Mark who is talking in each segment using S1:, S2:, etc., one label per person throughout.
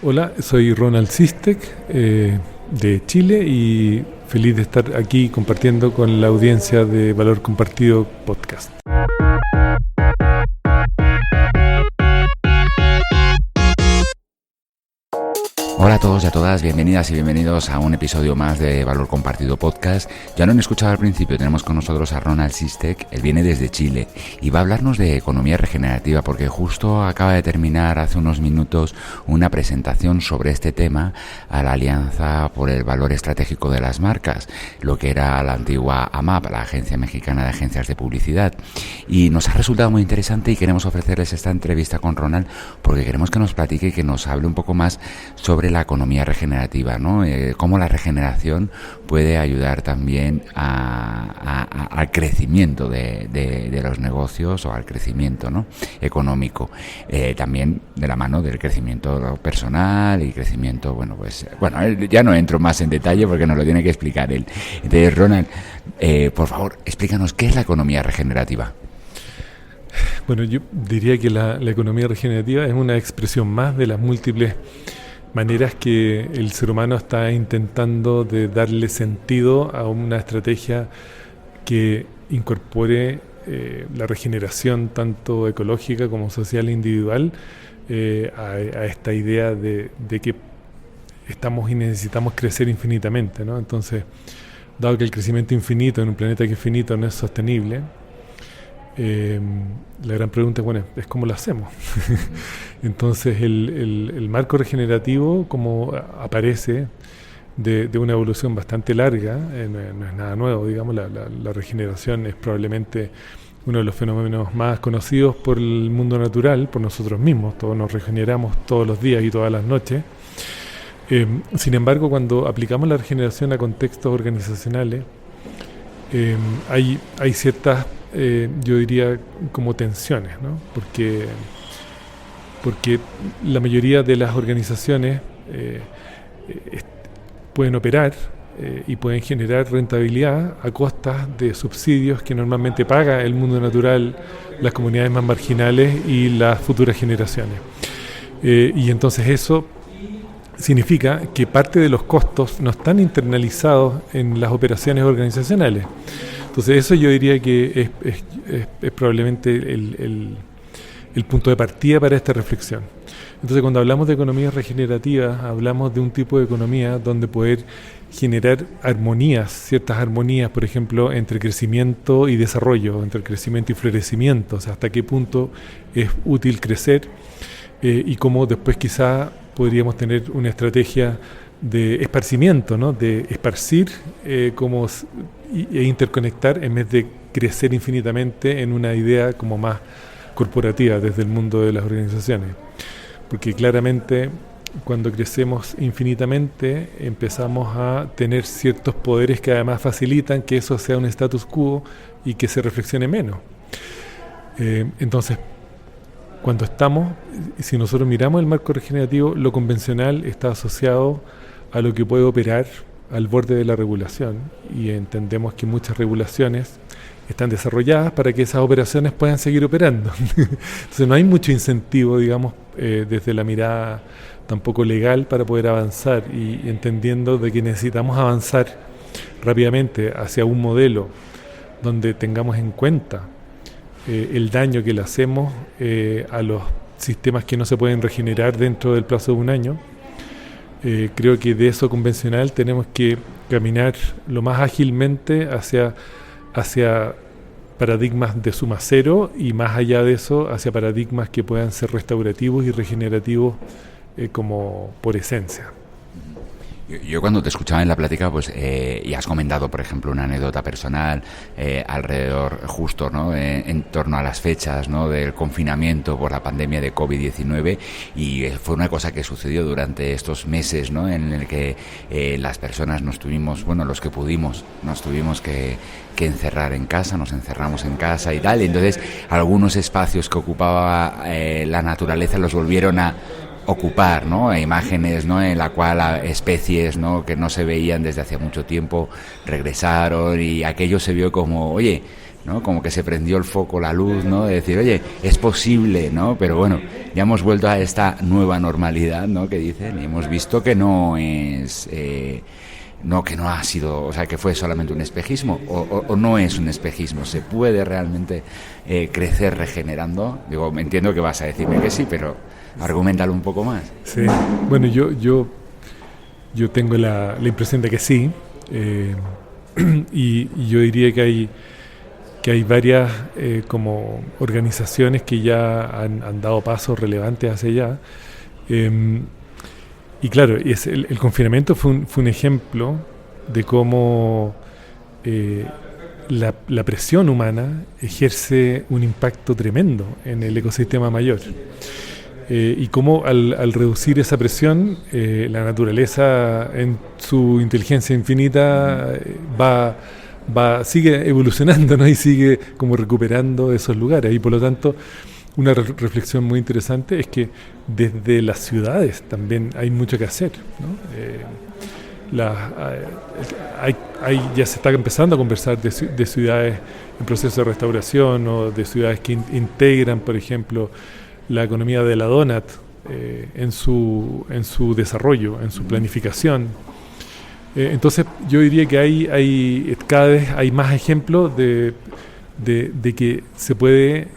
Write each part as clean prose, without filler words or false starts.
S1: Hola, soy Ronald Sistek de Chile y feliz de estar aquí compartiendo con la audiencia de Valor Compartido Podcast.
S2: Hola a todos y a todas, bienvenidas y bienvenidos a un episodio más de Valor Compartido Podcast. Ya lo han escuchado al principio, tenemos con nosotros a Ronald Sistek. Él viene desde Chile y va a hablarnos de economía regenerativa porque justo acaba de terminar hace unos minutos una presentación sobre este tema a la Alianza por el Valor Estratégico de las Marcas, lo que era la antigua AMAP, la Agencia Mexicana de Agencias de Publicidad. Y nos ha resultado muy interesante y queremos ofrecerles esta entrevista con Ronald porque queremos que nos platique y que nos hable un poco más sobre la economía regenerativa, ¿no? Cómo la regeneración puede ayudar también al crecimiento de los negocios o al crecimiento, ¿no?, económico, también de la mano del crecimiento personal y crecimiento, ya no entro más en detalle porque nos lo tiene que explicar él. Entonces, Ronald, por favor, explícanos qué es la economía regenerativa.
S1: Bueno, yo diría que la economía regenerativa es una expresión más de las múltiples maneras que el ser humano está intentando de darle sentido a una estrategia que incorpore la regeneración tanto ecológica como social e individual a esta idea de que estamos y necesitamos crecer infinitamente, ¿no? Entonces, dado que el crecimiento infinito en un planeta que es finito no es sostenible, la gran pregunta es cómo lo hacemos. Entonces el marco regenerativo, como aparece de una evolución bastante larga, no es nada nuevo, digamos. La regeneración es probablemente uno de los fenómenos más conocidos por el mundo natural, por nosotros mismos. Todos nos regeneramos todos los días y todas las noches. Sin embargo, cuando aplicamos la regeneración a contextos organizacionales, hay ciertas, yo diría, como tensiones, ¿no? Porque la mayoría de las organizaciones pueden operar y pueden generar rentabilidad a costas de subsidios que normalmente paga el mundo natural, las comunidades más marginales y las futuras generaciones. Y entonces eso significa que parte de los costos no están internalizados en las operaciones organizacionales. Entonces eso yo diría que es probablemente el punto de partida para esta reflexión. Entonces, cuando hablamos de economía regenerativa, hablamos de un tipo de economía donde poder generar armonías, ciertas armonías, por ejemplo, entre crecimiento y desarrollo, entre crecimiento y florecimiento, o sea, hasta qué punto es útil crecer y cómo después quizá podríamos tener una estrategia de esparcimiento, ¿no?, de esparcir e interconectar en vez de crecer infinitamente en una idea como más corporativa desde el mundo de las organizaciones. Porque claramente cuando crecemos infinitamente empezamos a tener ciertos poderes que además facilitan que eso sea un status quo y que se reflexione menos. Entonces, si nosotros miramos el marco regenerativo, lo convencional está asociado a lo que puede operar al borde de la regulación, y entendemos que muchas regulaciones están desarrolladas para que esas operaciones puedan seguir operando. Entonces no hay mucho incentivo, digamos, desde la mirada tampoco legal para poder avanzar, y entendiendo de que necesitamos avanzar rápidamente hacia un modelo donde tengamos en cuenta el daño que le hacemos a los sistemas que no se pueden regenerar dentro del plazo de un año. Creo que de eso convencional tenemos que caminar lo más ágilmente hacia paradigmas de suma cero, y más allá de eso hacia paradigmas que puedan ser restaurativos y regenerativos como por esencia.
S2: Yo cuando te escuchaba en la plática, y has comentado, por ejemplo, una anécdota personal alrededor justo, ¿no?, en torno a las fechas, ¿no?, del confinamiento por la pandemia de COVID-19, y fue una cosa que sucedió durante estos meses, ¿no?, en el que las personas los que pudimos, nos tuvimos que encerrar en casa, nos encerramos en casa y tal, y entonces algunos espacios que ocupaba la naturaleza los volvieron a ocupar, ¿no?, imágenes, ¿no?, en la cual especies, ¿no?, que no se veían desde hace mucho tiempo regresaron, y aquello se vio como, oye, ¿no? Como que se prendió el foco, la luz, ¿no? De decir, oye, es posible, ¿no? Pero bueno, ya hemos vuelto a esta nueva normalidad, ¿no? Que dicen, y hemos visto que no es... que no ha sido, o sea, que fue solamente un espejismo, o no es un espejismo, se puede realmente crecer regenerando. Digo, entiendo que vas a decirme que sí, pero argumentalo un poco más.
S1: Sí, bueno, yo tengo la impresión de que sí, y yo diría que hay varias como organizaciones que ya han dado pasos relevantes hacia allá. Y claro, el confinamiento fue un ejemplo de cómo la presión humana ejerce un impacto tremendo en el ecosistema mayor. Y cómo al reducir esa presión, la naturaleza en su inteligencia infinita sigue evolucionando, ¿no? Y sigue como recuperando esos lugares. Y por lo tanto, una reflexión muy interesante es que desde las ciudades también hay mucho que hacer, ¿no? Ya se está empezando a conversar de ciudades en proceso de restauración, o de ciudades que integran, por ejemplo, la economía de la donut en su desarrollo, en su planificación. Entonces yo diría que cada vez hay más ejemplos de que se puede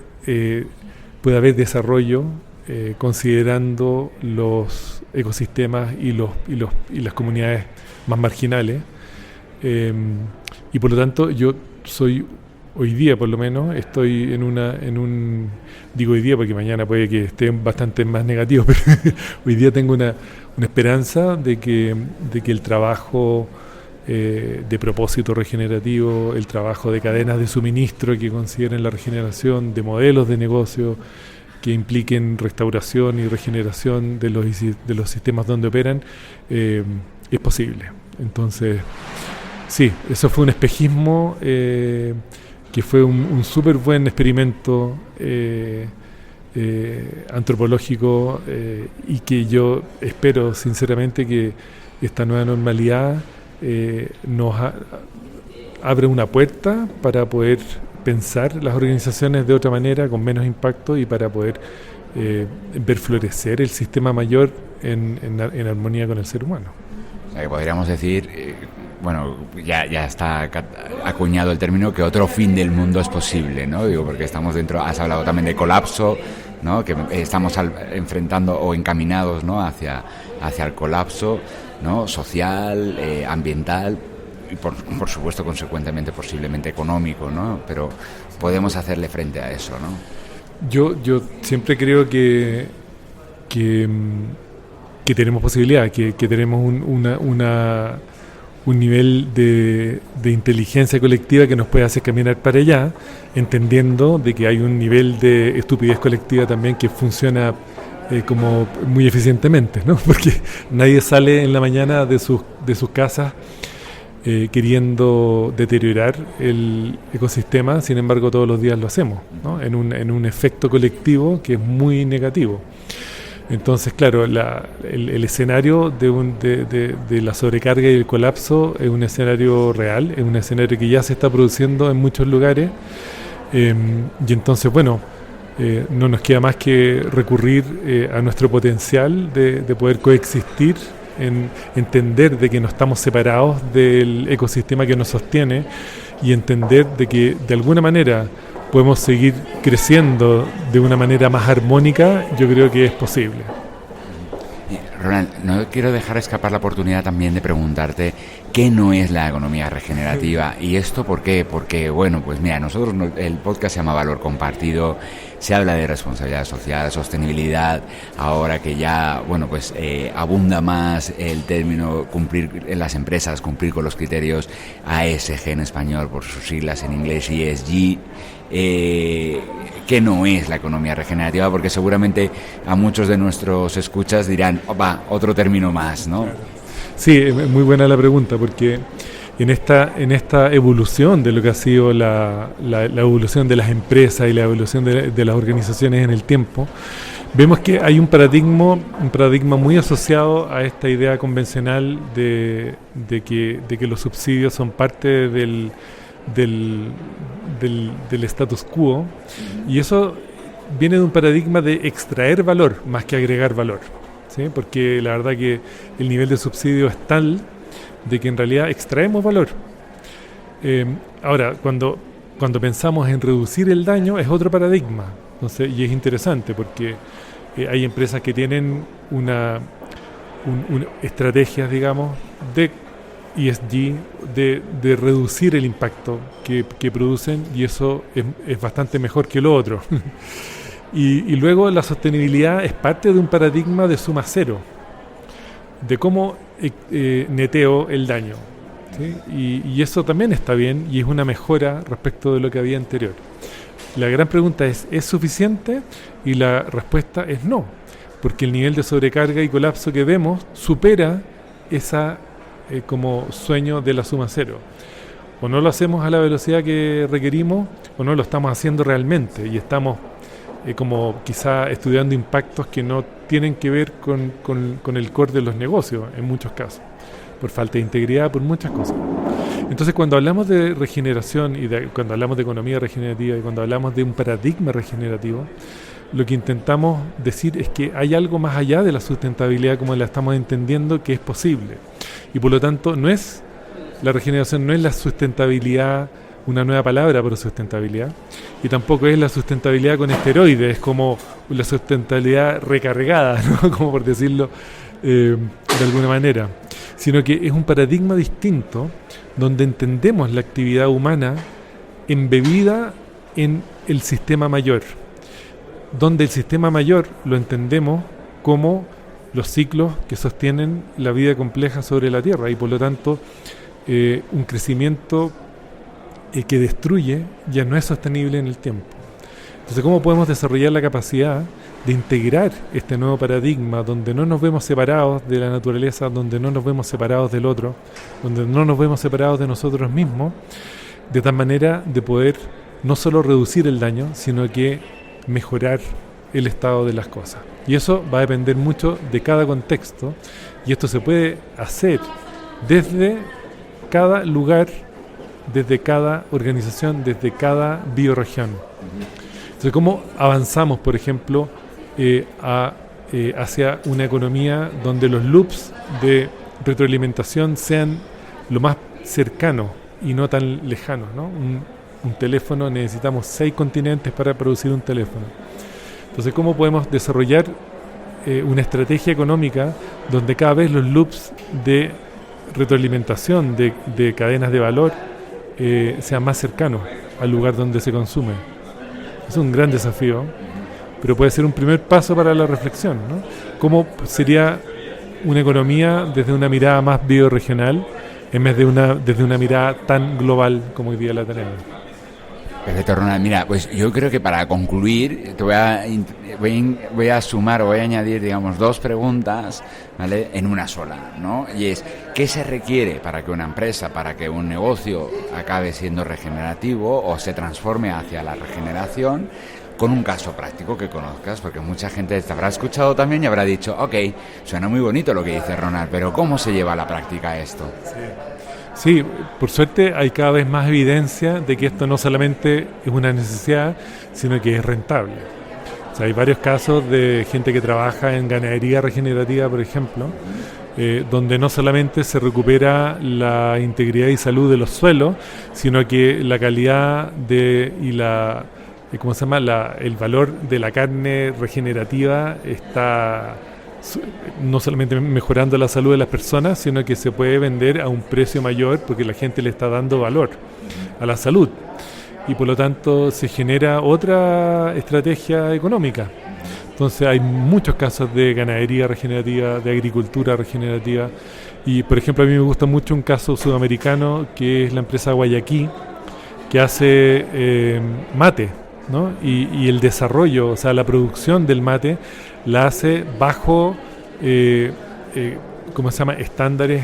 S1: haber desarrollo considerando los ecosistemas y las comunidades más marginales, y por lo tanto yo soy, hoy día por lo menos, estoy digo hoy día porque mañana puede que esté bastante más negativo, pero hoy día tengo una esperanza de que el trabajo de propósito regenerativo, el trabajo de cadenas de suministro que consideren la regeneración, de modelos de negocio que impliquen restauración y regeneración de los sistemas donde operan, es posible. Entonces, sí, eso fue un espejismo que fue un súper buen experimento antropológico, y que yo espero sinceramente que esta nueva normalidad nos abre una puerta para poder pensar las organizaciones de otra manera, con menos impacto, y para poder ver florecer el sistema mayor en armonía con el ser humano.
S2: O sea, que podríamos decir, bueno, ya está acuñado el término, que otro fin del mundo es posible, ¿no? Digo, porque estamos dentro, has hablado también de colapso, ¿no? Que estamos enfrentando o encaminados, ¿no? hacia el colapso, ¿no? Social, ambiental, y por supuesto, consecuentemente, posiblemente económico, ¿no? Pero podemos hacerle frente a eso, ¿no?
S1: Yo siempre creo que tenemos posibilidad, que tenemos un nivel de inteligencia colectiva que nos puede hacer caminar para allá, entendiendo de que hay un nivel de estupidez colectiva también que funciona como muy eficientemente, ¿no? Porque nadie sale en la mañana de sus casas queriendo deteriorar el ecosistema, sin embargo todos los días lo hacemos, ¿no? en un efecto colectivo que es muy negativo. Entonces, claro, el escenario de la sobrecarga y el colapso es un escenario real, es un escenario que ya se está produciendo en muchos lugares, y entonces, bueno, no nos queda más que recurrir a nuestro potencial de poder coexistir, en entender de que no estamos separados del ecosistema que nos sostiene, y entender de que de alguna manera podemos seguir creciendo de una manera más armónica. Yo creo que es posible.
S2: Ronald, no quiero dejar escapar la oportunidad también de preguntarte qué no es la economía regenerativa. ¿Y esto por qué? Porque, bueno, pues mira, nosotros, el podcast se llama Valor Compartido, se habla de responsabilidad social, sostenibilidad, ahora que ya, bueno, pues abunda más el término cumplir en las empresas, cumplir con los criterios ASG en español, por sus siglas en inglés, ESG. ¿Qué no es la economía regenerativa? Porque seguramente a muchos de nuestros escuchas dirán, opa, otro término más, ¿no?
S1: Sí, es muy buena la pregunta, porque en esta evolución de lo que ha sido la evolución de las empresas y la evolución de las organizaciones en el tiempo, vemos que hay un paradigma muy asociado a esta idea convencional de que los subsidios son parte del del status quo, y eso viene de un paradigma de extraer valor más que agregar valor, ¿sí? Porque la verdad que el nivel de subsidio es tal de que en realidad extraemos valor. Ahora, cuando pensamos en reducir el daño es otro paradigma. Entonces, y es interesante porque hay empresas que tienen una estrategias, digamos, de ESG, de reducir el impacto que producen, y eso es bastante mejor que lo otro. Y luego la sostenibilidad es parte de un paradigma de suma cero, de cómo neteo el daño, ¿sí? Y eso también está bien y es una mejora respecto de lo que había anterior. La gran pregunta ¿es suficiente? Y la respuesta es no, porque el nivel de sobrecarga y colapso que vemos supera esa como sueño de la suma cero. O no lo hacemos a la velocidad que requerimos o no lo estamos haciendo realmente y estamos como quizá estudiando impactos que no tienen que ver con el core de los negocios en muchos casos, por falta de integridad, por muchas cosas. Entonces, cuando hablamos de regeneración y cuando hablamos de economía regenerativa y cuando hablamos de un paradigma regenerativo, lo que intentamos decir es que hay algo más allá de la sustentabilidad como la estamos entendiendo que es posible. Y por lo tanto, la regeneración no es la sustentabilidad, una nueva palabra para sustentabilidad, y tampoco es la sustentabilidad con esteroides, es como la sustentabilidad recargada, ¿no? Como por decirlo de alguna manera, sino que es un paradigma distinto donde entendemos la actividad humana embebida en el sistema mayor, donde el sistema mayor lo entendemos como los ciclos que sostienen la vida compleja sobre la Tierra y por lo tanto un crecimiento que destruye ya no es sostenible en el tiempo. Entonces, ¿cómo podemos desarrollar la capacidad de integrar este nuevo paradigma donde no nos vemos separados de la naturaleza, donde no nos vemos separados del otro, donde no nos vemos separados de nosotros mismos, de tal manera de poder no solo reducir el daño, sino que mejorar el estado de las cosas? Y eso va a depender mucho de cada contexto, y esto se puede hacer desde cada lugar, desde cada organización, desde cada bioregión. Entonces, ¿cómo avanzamos, por ejemplo, hacia una economía donde los loops de retroalimentación sean lo más cercanos y no tan lejanos, ¿no? Un teléfono, necesitamos 6 continentes para producir un teléfono. Entonces, ¿cómo podemos desarrollar una estrategia económica donde cada vez los loops de retroalimentación de cadenas de valor sean más cercanos al lugar donde se consume? Es un gran desafío, pero puede ser un primer paso para la reflexión, ¿no? ¿Cómo sería una economía desde una mirada más bioregional en vez de desde una mirada tan global como hoy día la tenemos?
S2: Perfecto, Ronald. Mira, pues yo creo que para concluir te voy a sumar o voy a añadir, digamos, 2 preguntas, ¿vale?, en una sola, ¿no? Y es, ¿qué se requiere para que una empresa, para que un negocio acabe siendo regenerativo o se transforme hacia la regeneración? Con un caso práctico que conozcas, porque mucha gente te habrá escuchado también y habrá dicho, ok, suena muy bonito lo que dice Ronald, pero ¿cómo se lleva a la práctica esto?
S1: Sí, por suerte hay cada vez más evidencia de que esto no solamente es una necesidad, sino que es rentable. O sea, hay varios casos de gente que trabaja en ganadería regenerativa, por ejemplo, donde no solamente se recupera la integridad y salud de los suelos, sino que la calidad el valor de la carne regenerativa está no solamente mejorando la salud de las personas, sino que se puede vender a un precio mayor porque la gente le está dando valor a la salud y por lo tanto se genera otra estrategia económica. Entonces hay muchos casos de ganadería regenerativa, de agricultura regenerativa y por ejemplo a mí me gusta mucho un caso sudamericano que es la empresa Guayaquil que hace mate, ¿no? Y el desarrollo, o sea, la producción del mate la hace bajo, estándares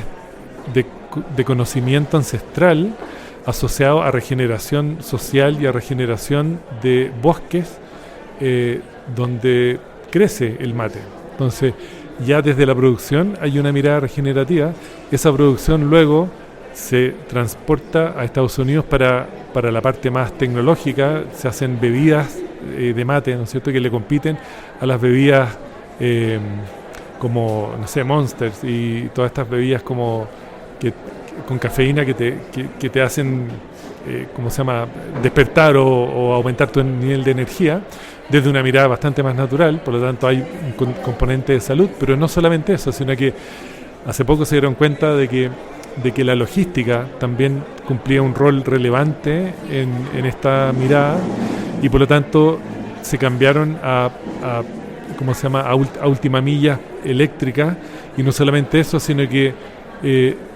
S1: de conocimiento ancestral asociado a regeneración social y a regeneración de bosques donde crece el mate. Entonces, ya desde la producción hay una mirada regenerativa. Esa producción luego se transporta a Estados Unidos para la parte más tecnológica. Se hacen bebidas de mate, ¿no es cierto?, que le compiten a las bebidas como, no sé, Monsters y todas estas bebidas como con cafeína que te hacen, ¿cómo se llama?, despertar o aumentar tu nivel de energía desde una mirada bastante más natural. Por lo tanto hay un componente de salud, pero no solamente eso, sino que hace poco se dieron cuenta de que la logística también cumplía un rol relevante en esta mirada, y por lo tanto se cambiaron a ¿cómo se llama?, a última milla eléctrica. Y no solamente eso, sino que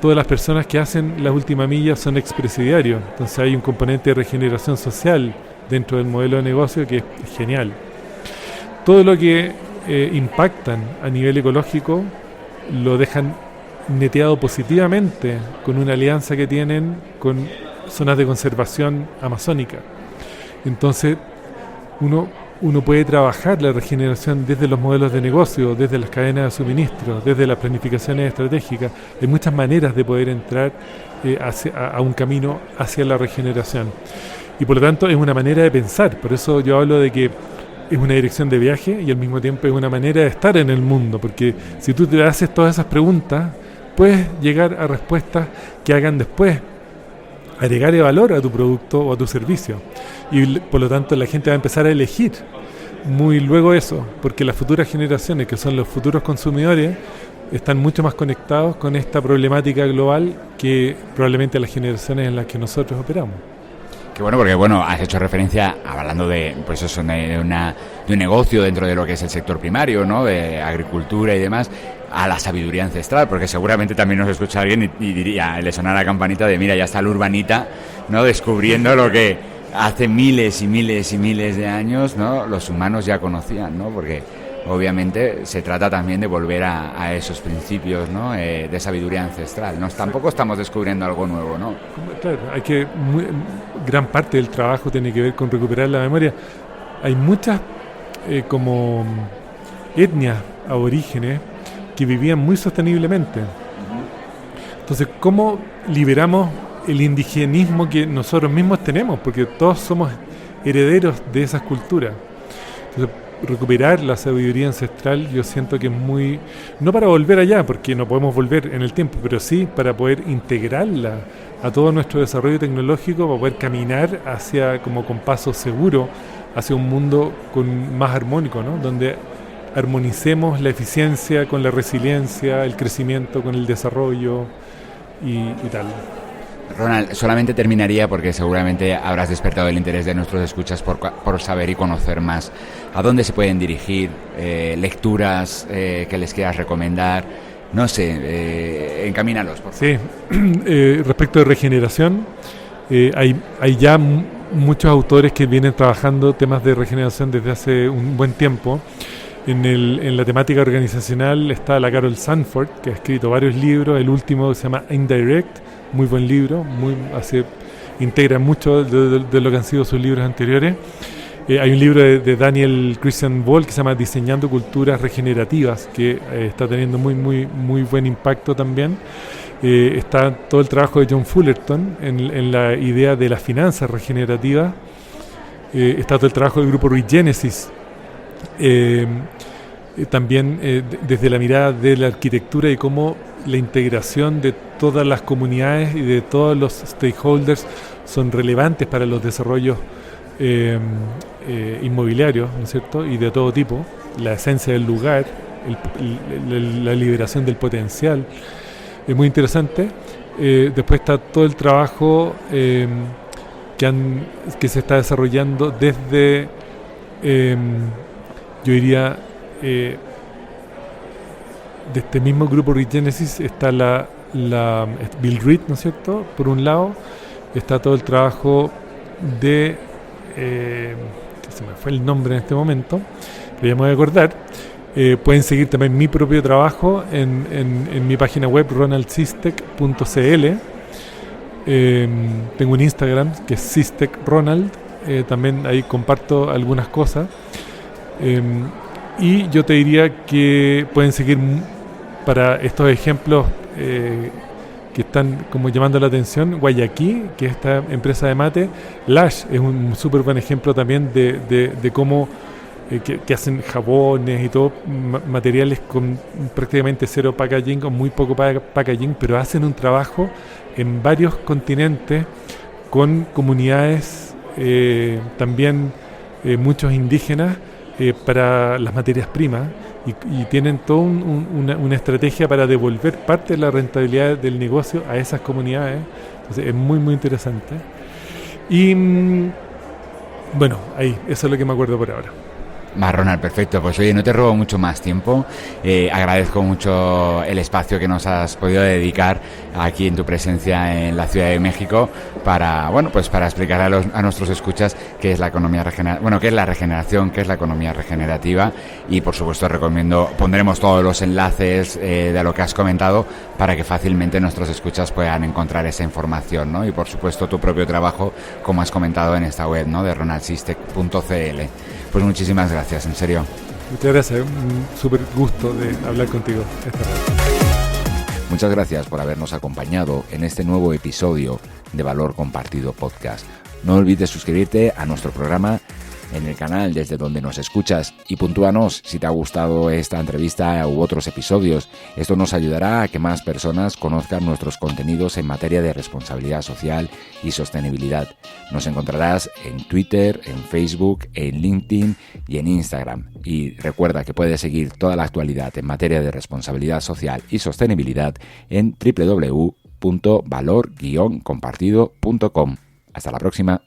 S1: todas las personas que hacen las últimas millas son expresidiarios. Entonces hay un componente de regeneración social dentro del modelo de negocio que es genial. Todo lo que impactan a nivel ecológico lo dejan neteado positivamente con una alianza que tienen con zonas de conservación amazónica. Entonces uno puede trabajar la regeneración desde los modelos de negocio, desde las cadenas de suministro, desde las planificaciones estratégicas. Hay muchas maneras de poder entrar a un camino hacia la regeneración. Y por lo tanto es una manera de pensar. Por eso yo hablo de que es una dirección de viaje y al mismo tiempo es una manera de estar en el mundo. Porque si tú te haces todas esas preguntas, puedes llegar a respuestas que hagan después agregarle valor a tu producto o a tu servicio. Y por lo tanto la gente va a empezar a elegir muy luego eso, porque las futuras generaciones, que son los futuros consumidores, están mucho más conectados con esta problemática global que probablemente las generaciones en las que nosotros operamos.
S2: Qué bueno, porque has hecho referencia, hablando de pues eso, de un negocio dentro de lo que es el sector primario, ¿no?, de agricultura y demás, a la sabiduría ancestral, porque seguramente también nos escucha alguien y diría, le suena la campanita de mira, ya está el urbanita, ¿no?, descubriendo lo que hace miles y miles y miles de años, ¿no?, los humanos ya conocían, ¿no?, porque obviamente se trata también de volver a esos principios, ¿no?, de sabiduría ancestral. Tampoco estamos descubriendo algo nuevo, ¿no?
S1: Claro, gran parte del trabajo tiene que ver con recuperar la memoria. Hay muchas como etnias aborígenes que vivían muy sosteniblemente. Entonces, ¿cómo liberamos el indigenismo que nosotros mismos tenemos? Porque todos somos herederos de esas culturas. Entonces, recuperar la sabiduría ancestral, yo siento que es muy, no para volver allá, porque no podemos volver en el tiempo, pero sí para poder integrarla a todo nuestro desarrollo tecnológico, para poder caminar hacia, como con paso seguro, hacia un mundo más armónico, ¿no?, donde armonicemos la eficiencia con la resiliencia, el crecimiento con el desarrollo y tal.
S2: Ronald, solamente terminaría porque seguramente habrás despertado el interés de nuestros escuchas por saber y conocer más. ¿A dónde se pueden dirigir? ¿Lecturas que les quieras recomendar? No sé, encamínalos, por favor.
S1: Sí, respecto de regeneración, hay ya muchos autores que vienen trabajando temas de regeneración desde hace un buen tiempo. En la temática organizacional está la Carol Sanford, que ha escrito varios libros. El último se llama Indirect, muy buen libro, integra mucho de lo que han sido sus libros anteriores. Hay un libro de Daniel Christian Ball que se llama Diseñando Culturas Regenerativas, que está teniendo muy buen impacto también. Está todo el trabajo de John Fullerton en la idea de las finanzas regenerativas. Está todo el trabajo del grupo Regenesis, también desde la mirada de la arquitectura y cómo la integración de todas las comunidades y de todos los stakeholders son relevantes para los desarrollos inmobiliarios, ¿no es cierto?, y de todo tipo. La esencia del lugar, la liberación del potencial, es muy interesante. Después está todo el trabajo que se está desarrollando desde, yo diría, de este mismo grupo Regenesis está Bill Reed, ¿no es cierto?, por un lado. Está todo el trabajo de se me fue el nombre en este momento, pero ya me voy a acordar. Pueden seguir también mi propio trabajo en mi página web ronaldsistec.cl. Tengo un Instagram que es sistecronald, también ahí comparto algunas cosas. Y yo te diría que pueden seguir para estos ejemplos que están como llamando la atención. Guayaquí, que es esta empresa de mate. Lush es un súper buen ejemplo también de cómo que hacen jabones y todo, materiales con prácticamente cero packaging o muy poco packaging, pero hacen un trabajo en varios continentes con comunidades también muchos indígenas para las materias primas y tienen toda una estrategia para devolver parte de la rentabilidad del negocio a esas comunidades. Entonces es muy muy interesante y bueno, ahí, eso es lo que me acuerdo por ahora.
S2: Ronald, perfecto. Pues oye, no te robo mucho más tiempo. Agradezco mucho el espacio que nos has podido dedicar aquí en tu presencia en la Ciudad de México para, bueno, pues para explicar a nuestros escuchas qué es la economía qué es la regeneración, qué es la economía regenerativa y por supuesto pondremos todos los enlaces de lo que has comentado para que fácilmente nuestros escuchas puedan encontrar esa información, ¿no? Y por supuesto tu propio trabajo, como has comentado en esta web, ¿no? De ronaldsistec.cl. Pues muchísimas gracias, en serio.
S1: Muchas gracias, un súper gusto de hablar contigo esta tarde.
S2: Muchas gracias por habernos acompañado en este nuevo episodio de Valor Compartido Podcast. No olvides suscribirte a nuestro programa en el canal desde donde nos escuchas y puntúanos si te ha gustado esta entrevista u otros episodios. Esto nos ayudará a que más personas conozcan nuestros contenidos en materia de responsabilidad social y sostenibilidad. Nos encontrarás en Twitter, en Facebook, en LinkedIn y en Instagram. Y recuerda que puedes seguir toda la actualidad en materia de responsabilidad social y sostenibilidad en www.valor-compartido.com. Hasta la próxima.